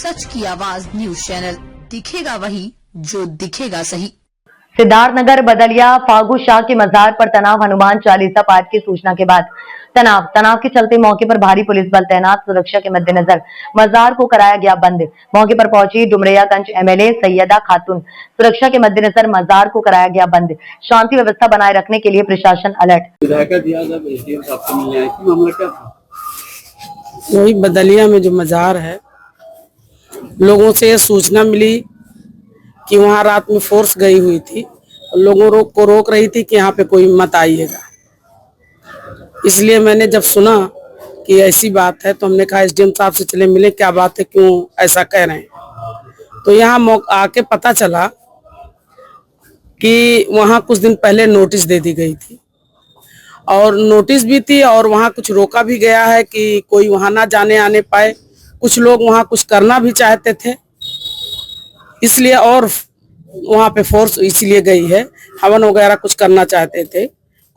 सच की आवाज news channel, दिखेगा वही जो दिखेगा सही। सिद्धार्थनगर बदलिया फागू शाह के मजार पर तनाव, हनुमान चालीसा पाठ की सूचना के बाद तनाव के चलते मौके पर भारी पुलिस बल तैनात। सुरक्षा के मद्देनजर मजार को कराया गया बंद। मौके पर पहुंची डुमरियागंज एमएलए सैयदा खातून। सुरक्षा के मद्देनजर मजार को कराया गया बंद। शांति व्यवस्था बनाए रखने के लिए प्रशासन अलर्ट। वही बदलिया में जो मजार है, लोगों से सूचना मिली कि वहां रात में फोर्स गई हुई थी, लोगों को रोक रही थी कि यहाँ पे कोई मत आइएगा। इसलिए मैंने जब सुना कि ऐसी बात है तो हमने कहा एसडीएम साहब से चले मिले, क्या बात है, क्यों ऐसा कह रहे हैं। तो यहाँ आके पता चला कि वहां कुछ दिन पहले नोटिस दे दी गई थी और नोटिस भी थी और वहां कुछ रोका भी गया है कि कोई वहां ना जाने आने पाए। कुछ लोग वहां कुछ करना भी चाहते थे, इसलिए और वहां पे फोर्स इसलिए गई है। हवन वगैरह कुछ करना चाहते थे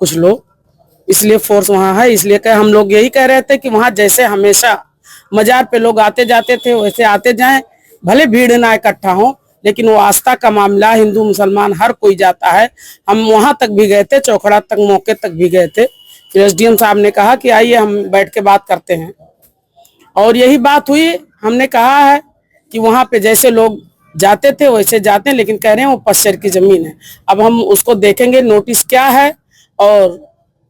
कुछ लोग, इसलिए फोर्स वहां है। इसलिए हम लोग यही कह रहे थे कि वहां जैसे हमेशा मजार पे लोग आते जाते थे वैसे आते जाएं, भले भीड़ ना इकट्ठा हो, लेकिन वो आस्था का मामला, हिंदू मुसलमान हर कोई जाता है। हम वहां तक भी गए थे, चौखड़ा तक मौके तक भी गए थे। फिर एसडीएम साहब ने कहा कि आइए हम बैठ के बात करते हैं, और यही बात हुई। हमने कहा है कि वहां पे जैसे लोग जाते थे वैसे जाते हैं, लेकिन कह रहे हैं वो पश्चिर की जमीन है। अब हम उसको देखेंगे नोटिस क्या है, और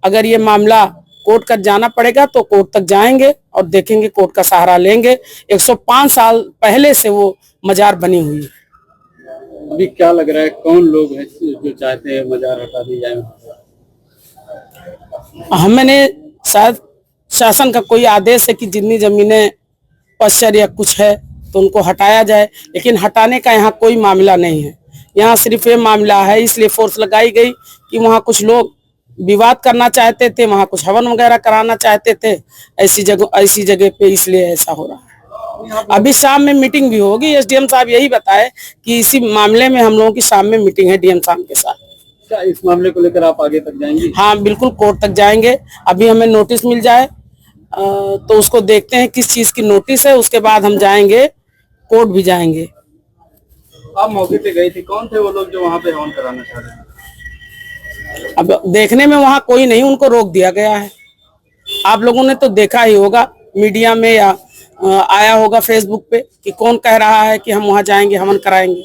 अगर ये मामला कोर्ट तक जाना पड़ेगा तो कोर्ट तक जाएंगे और देखेंगे, कोर्ट का सहारा लेंगे। 105 साल पहले से वो मजार बनी हुई है। अभी क्या लग रहा है, कौन लोग हैं जो चाहते हैं मजार हटा दी जाए? हमने शायद शासन का कोई आदेश है कि जितनी जमीनें पश्चिर या कुछ है तो उनको हटाया जाए, लेकिन हटाने का यहाँ कोई मामला नहीं है। यहाँ सिर्फ ये मामला है, इसलिए फोर्स लगाई गई कि वहाँ कुछ लोग विवाद करना चाहते थे, वहाँ कुछ हवन वगैरह कराना चाहते थे ऐसी जगह पे, इसलिए ऐसा हो रहा है। अभी शाम में मीटिंग भी होगी। एसडीएम साहब यही बताए कि इसी मामले में हम लोगों की शाम में मीटिंग है डीएम साहब के साथ। क्या इस मामले को लेकर आप आगे तक जाएंगे? हाँ बिल्कुल, कोर्ट तक जाएंगे। अभी हमें नोटिस मिल जाए तो उसको देखते हैं किस चीज की नोटिस है, उसके बाद हम जाएंगे, कोर्ट भी जाएंगे। आप मौके पे गए थे, कौन थे वो लोग जो वहाँ पे हवन कराना चाह रहे हैं? अब देखने में वहां कोई नहीं, उनको रोक दिया गया है। आप लोगों ने तो देखा ही होगा मीडिया में या आया होगा फेसबुक पे कि कौन कह रहा है कि हम वहां जाएंगे, हवन कराएंगे।